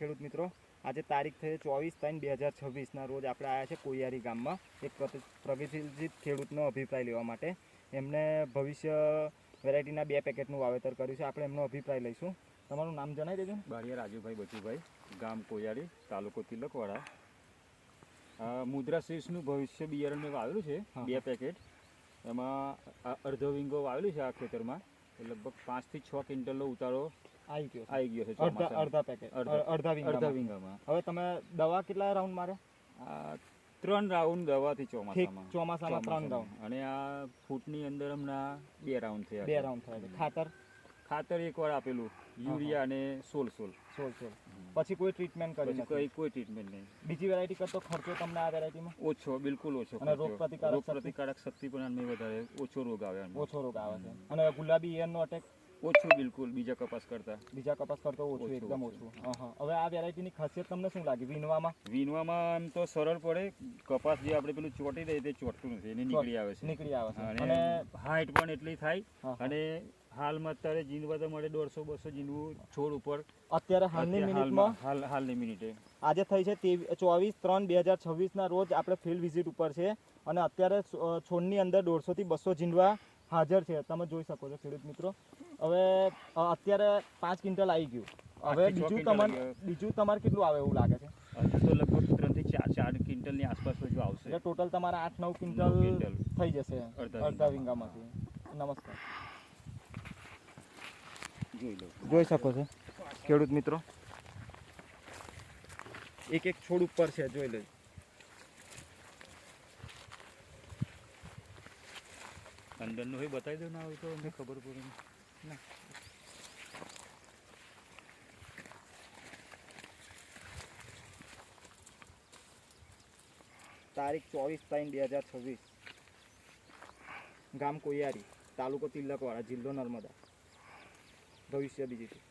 ખેડૂત મિત્રો, આજે તારીખ થઈ 24/3/2026 રોજ આપણે આવ્યા છે કોૈયારી ગામમાં એક પ્રગતિશીલ ખેડૂતનો અભિપ્રાય લેવા માટે. એમને ભવિષ્ય વેરાયટીના 2 પેકેટનું વાવેતર કર્યું છે. આપણે એમનો અભિપ્રાય લઈશું. તમારું નામ જણાવી દેજો. બારિયા રાજુભાઈ બચુભાઈ, ગામ કોૈયારી, તાલુકો તિલકવાડા. મુદ્રા સીડ્સનું ભવિષ્ય બિયારણ મેં વાવેલું છે 2 પેકેટ. એમાં અડધો વીંગો વાવેલું છે આ ખેતરમાં. લગભગ 5 થી 6 ક્વિન્ટલનો ઉતારો આવી ગયો છે. અડધા વીંગામાં. હવે તમે દવા કેટલા રાઉન્ડ મારે? 3 રાઉન્ડ દવાથી ચોમાસામાં 3 રાઉન્ડ. અને આ ફૂટની અંદર હમણાં 2 રાઉન્ડ થયા. 2 રાઉન્ડ થયા. ખાતર એકવાર આપેલું, યુરિયા અને સોલ. પછી કોઈ ટ્રીટમેન્ટ કરી નથી? કોઈ ટ્રીટમેન્ટ નહીં. બીજી વેરાયટી કરતો ખર્ચો તમને આ વેરાયટીમાં ઓછો, બિલકુલ ઓછો. અને રોગ પ્રતિકારક શક્તિ પણ વધારે, ઓછો રોગ આવે છે. અને ગુલાબી ઈયળનો અટેક ઓછું, બિલકુલ બીજા કપાસ કરતા ઓછું, એકદમ ઓછું. હવે આ વેરાયટીની ખાસિયત તમને શું લાગી વીણવામાં? એમ તો સરળ પડે. કપાસ જે આપણે પેલું ચોટી દઈએ તે ચોટતું નથી, એને નીકળી આવે છે. અને હાઈટ પણ એટલી થાય. અને હાલમાં અત્યારે જીનવા તો મળે 150-200 જીનવું છોડ ઉપર અત્યારે હાલની મિનિટે. આજે થઈ છે 24/3/2026 રોજ આપણે ફિલ્ડ વિઝિટ ઉપર છે. અને અત્યારે છોડની અંદર 150 થી 200 જીનવા હાજર છે. તમે જોઈ શકો છો ખેડૂત મિત્રો. હવે અત્યારે 5 ક્વિન્ટલ આવી ગયું. હવે બીજું તમારે કેટલું આવે એવું લાગે છે? તો લગભગ 3 થી 4 ક્વિન્ટલની આસપાસ હજુ આવશે. એટલે ટોટલ તમારા 8-9 ક્વિન્ટલ થઈ જશે અડધા વીંગામાંથી. નમસ્કાર. જોઈ શકો છો ખેડૂત મિત્રો, એક છોડ ઉપર છે, જોઈ લો. અંદરનું હોય બતાવી દો. ના હોય તો અમને ખબર પડે ના. તારીખ 24/3/2026, ગામ કોૈયારી, તાલુકો તિલકવાડા, જિલ્લો નર્મદા. ભવિષ્ય બીજી